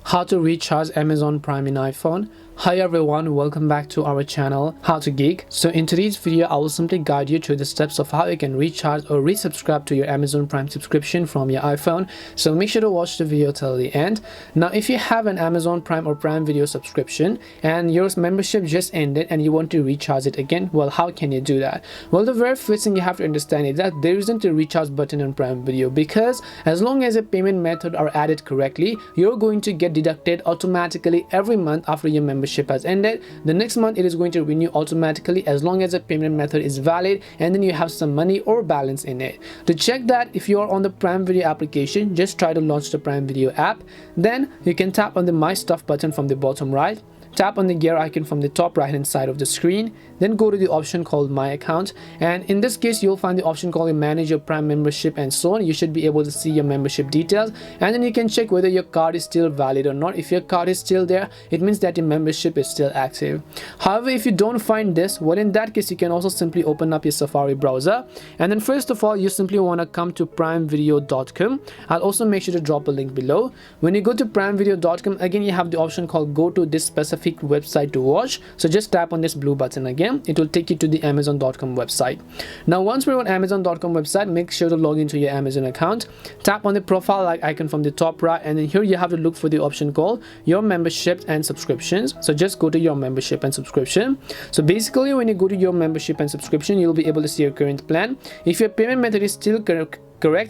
how to recharge Amazon Prime in iPhone. Hi everyone, welcome back to our channel How to Geek. So in today's video I will simply guide you through the steps of how you can recharge or resubscribe to your Amazon Prime subscription from your iPhone. So make sure to watch the video till the end. Now if you have an Amazon Prime or Prime Video subscription and your membership just ended and you want to recharge it again, well, how can you do that? Well, the very first thing you have to understand is that there isn't a recharge button on Prime Video, because as long as a payment method are added correctly, you're going to get deducted automatically every month after your membership has ended. The next month it is going to renew automatically as long as the payment method is valid, and then you have some money or balance in it. To check that, if you are on the Prime Video application, just try to launch the Prime Video app. Then you can tap on the My Stuff button from the bottom right. Tap on the gear icon from the top right hand side of the screen, then go to the option called My Account, and in this case you'll find the option called Manage Your Prime Membership and so on. You should be able to see your membership details, and then you can check whether your card is still valid or not. If your card is still there, it means that your membership is still active. However, if you don't find this, well, in that case you can also simply open up your Safari browser, and then first of all you simply want to come to primevideo.com. I'll also make sure to drop a link below. When you go to primevideo.com, again you have the option called Go to this specific website to watch. So just tap on this blue button again. It will take you to the amazon.com website. Now once we're on amazon.com website, make sure to log into your Amazon account. Tap on the profile icon from the top right, and then here you have to look for the option called Your Membership and Subscriptions. So just go to Your Membership and Subscription. So basically when you go to Your Membership and Subscription, you'll be able to see your current plan. If your payment method is still correct,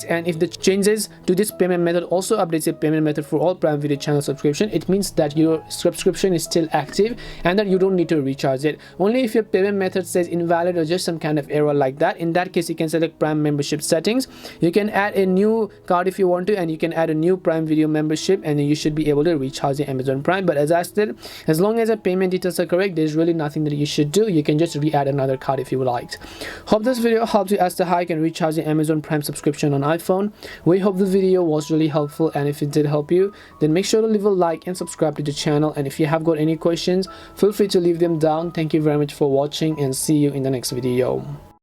and if the changes to this payment method also updates your payment method for all Prime Video channel subscription, it means that your subscription is still active and that you don't need to recharge it. Only if your payment method says invalid or just some kind of error like that, in that case you can select Prime membership settings. You can add a new card if you want to, and you can add a new Prime Video membership, and then you should be able to recharge your Amazon Prime. But as I said, as long as the payment details are correct, there's really nothing that you should do. You can just re-add another card if you would like. Hope this video helped you as to how you can recharge your Amazon Prime subscription on iPhone. We hope the video was really helpful, and if it did help you, then make sure to leave a like and subscribe to the channel. And if you have got any questions, feel free to leave them down. Thank you very much for watching, and see you in the next video.